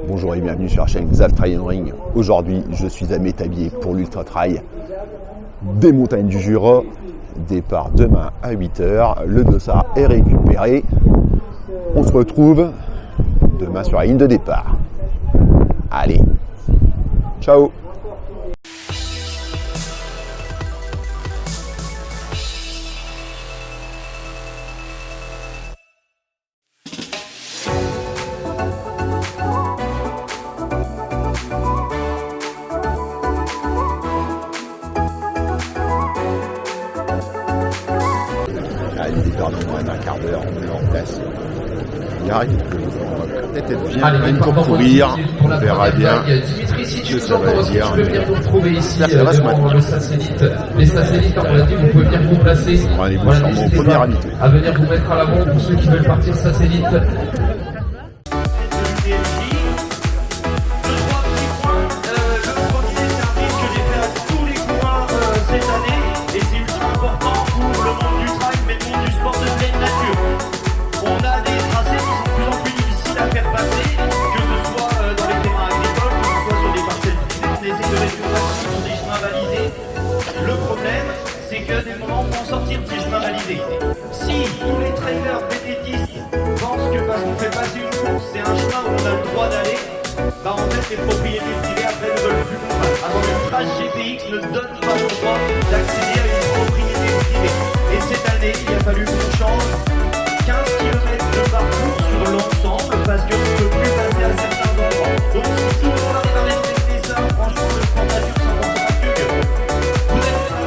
Bonjour et bienvenue sur la chaîne Xav Trail & Ring. Aujourd'hui, je suis à m'établir pour l'Ultra Trail des montagnes du Jura. Départ demain à 8h. Le dossard est récupéré. On se retrouve demain sur la ligne de départ. Allez, ciao! Allez, départ dans moins d'un quart d'heure, on est en place. Il arrive, on va peut-être être bien même pour courir, on verra bien ce que ça va dire. Ça va se maintenir. Les satellites, on l'a dit, vous pouvez venir vous placer. Rendez-vous sûrement au premier habitué. À venir vous mettre à l'avant pour ceux qui veulent partir satellite. Si tous les trailers vététistes pensent que parce qu'on fait passer une course, c'est un chemin où on a le droit d'aller, bah en fait les propriétés privées après ne veulent plus qu'on fasse. Alors le trace GPX ne donne pas le droit d'accéder à une propriété privée. Et cette année, il a fallu qu'on change 15 km de parcours sur l'ensemble parce qu'on ne peut plus passer à certains endroits. Donc si tout le monde arrive à respecter ça, franchement le sport nature s'en portera mieux. Vous êtes prêts?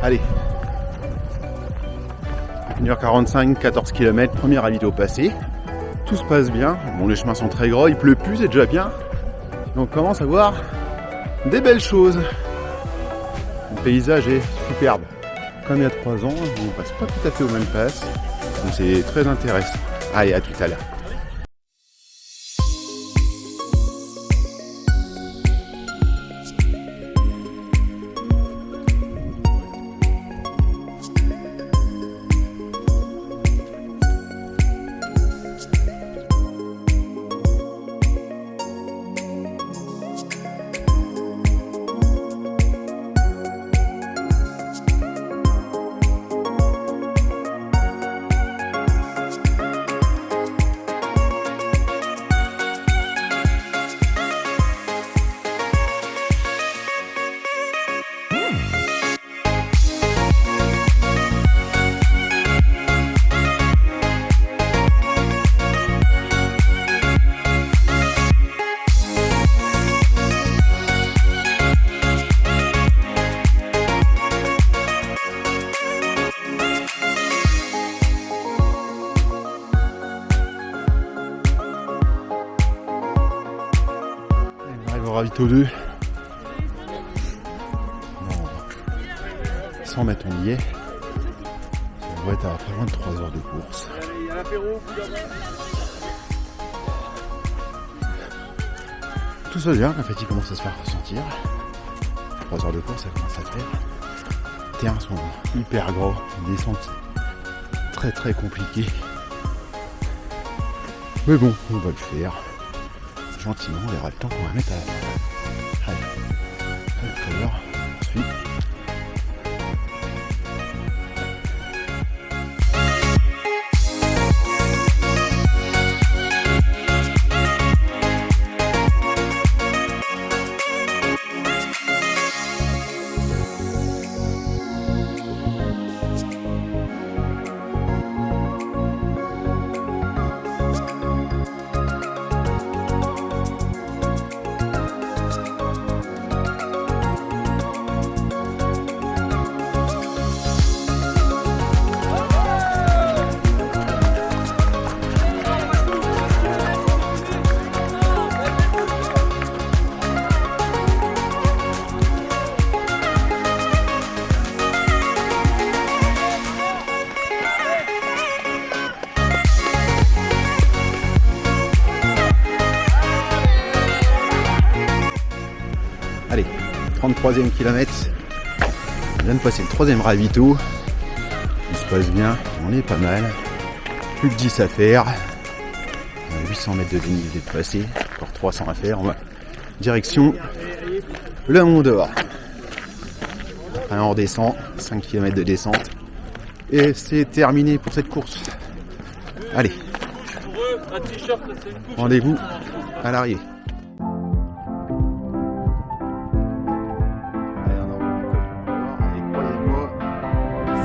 Allez, 1h45, 14 km, premier ravito passé. Tout se passe bien. Bon, les chemins sont très gros, il pleut plus, c'est déjà bien. Donc on commence à voir des belles choses. Le paysage est superbe. Comme il y a 3 ans, on passe pas tout à fait aux mêmes passes. Donc c'est très intéressant. Allez, à tout à l'heure. Ravito 2. Non. 100 mètres on y est. On va être à pas loin de 3 heures de course. Tout se passe bien, la fatigue commence à se faire ressentir. 3 heures de course, ça commence à faire. Les terrains sont hyper gros, descente très très compliquée. Mais bon, on va le faire. Gentiment, on verra le temps qu'on va mettre à... Allez. 3e kilomètre. On vient de passer le 3e ravito. Tout se passe bien, on est pas mal. Plus que 10 à faire. 800 mètres de dénivelé de passer, encore 300 à faire. On va direction le Mont d'Or. Après on redescend, 5 km de descente. Et c'est terminé pour cette course. Allez, rendez-vous à l'arrivée. Allez, croyez-moi,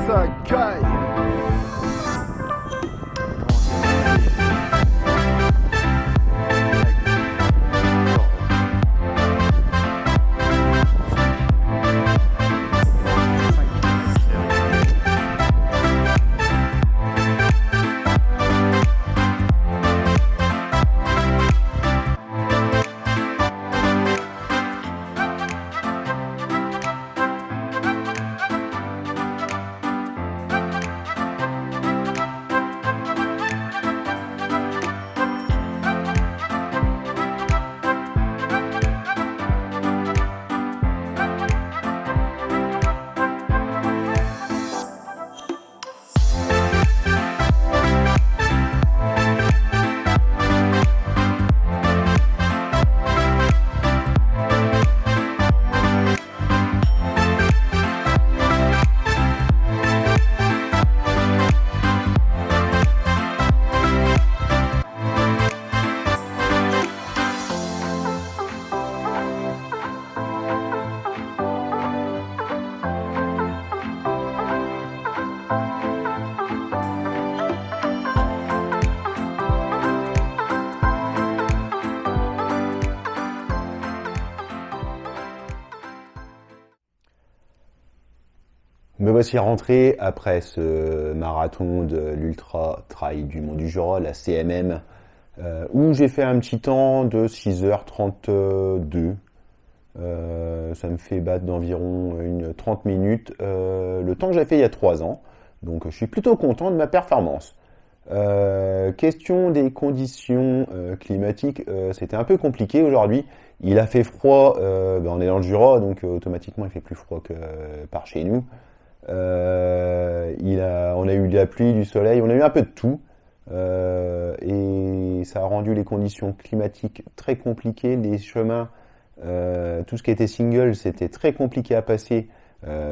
ça caille. Me voici rentré après ce marathon de l'Ultra Trail du Mont du Jura, la CMM, où j'ai fait un petit temps de 6h32. Ça me fait battre d'environ une 30 minutes, le temps que j'ai fait il y a 3 ans. Donc je suis plutôt content de ma performance. Question des conditions climatiques, c'était un peu compliqué aujourd'hui. Il a fait froid, on est dans le Jura, donc automatiquement il fait plus froid que par chez nous. On a eu de la pluie, du soleil, on a eu un peu de tout, et ça a rendu les conditions climatiques très compliquées. Les chemins, tout ce qui était single, c'était très compliqué à passer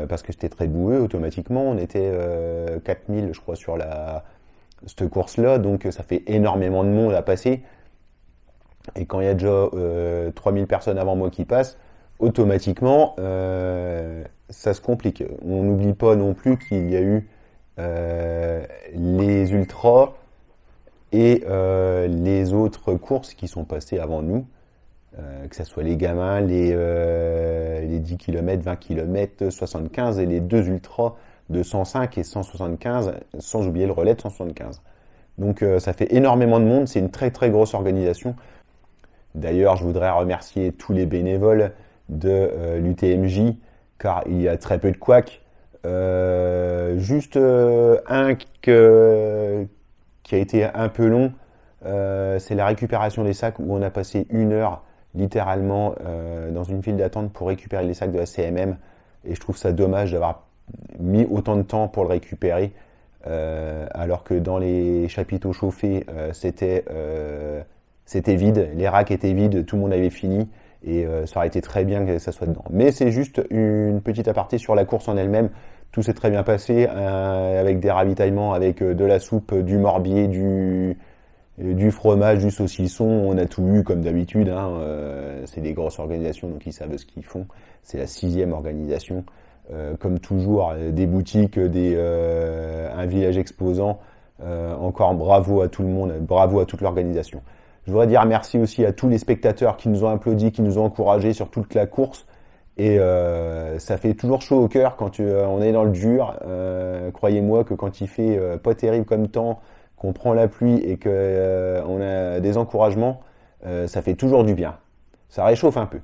parce que c'était très boueux. Automatiquement, on était 4000, je crois, sur cette course-là, donc ça fait énormément de monde à passer. Et quand il y a déjà 3000 personnes avant moi qui passent, automatiquement, ça se complique. On n'oublie pas non plus qu'il y a eu les ultras et les autres courses qui sont passées avant nous, que ce soit les gamins, les 10 km, 20 km, 75 et les 2 ultras de 105 et 175, sans oublier le relais de 175. Donc ça fait énormément de monde, c'est une très très grosse organisation. D'ailleurs, je voudrais remercier tous les bénévoles de l'UTMJ, car il y a très peu de couacs. Juste un qui a été un peu long, c'est la récupération des sacs, où on a passé 1 heure littéralement dans une file d'attente pour récupérer les sacs de la CMM, et je trouve ça dommage d'avoir mis autant de temps pour le récupérer, alors que dans les chapiteaux chauffés c'était vide, les racks étaient vides, tout le monde avait fini. Et ça aurait été très bien que ça soit dedans. Mais c'est juste une petite aparté sur la course en elle-même. Tout s'est très bien passé, avec des ravitaillements, avec de la soupe, du morbier, du fromage, du saucisson. On a tout eu comme d'habitude, hein. C'est des grosses organisations, donc ils savent ce qu'ils font. C'est la 6e organisation. Comme toujours, des boutiques, un village exposant. Encore bravo à tout le monde, bravo à toute l'organisation. Je voudrais dire merci aussi à tous les spectateurs qui nous ont applaudi, qui nous ont encouragés sur toute la course. Et ça fait toujours chaud au cœur quand on est dans le dur. Croyez-moi que quand il fait pas terrible comme temps, qu'on prend la pluie et que on a des encouragements, ça fait toujours du bien. Ça réchauffe un peu.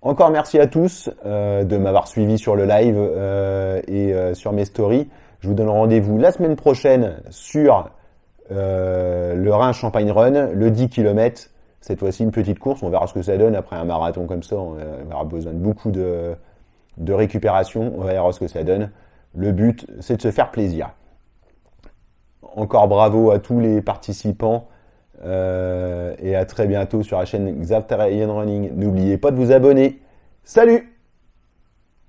Encore merci à tous de m'avoir suivi sur le live et sur mes stories. Je vous donne rendez-vous la semaine prochaine sur le Rhin Champagne Run, le 10 km. Cette fois-ci, une petite course, on verra ce que ça donne après un marathon comme ça. On aura besoin de beaucoup de récupération, on verra ce que ça donne. Le but, c'est de se faire plaisir. Encore bravo à tous les participants et à très bientôt sur la chaîne Xavterian Running. N'oubliez pas de vous abonner. Salut!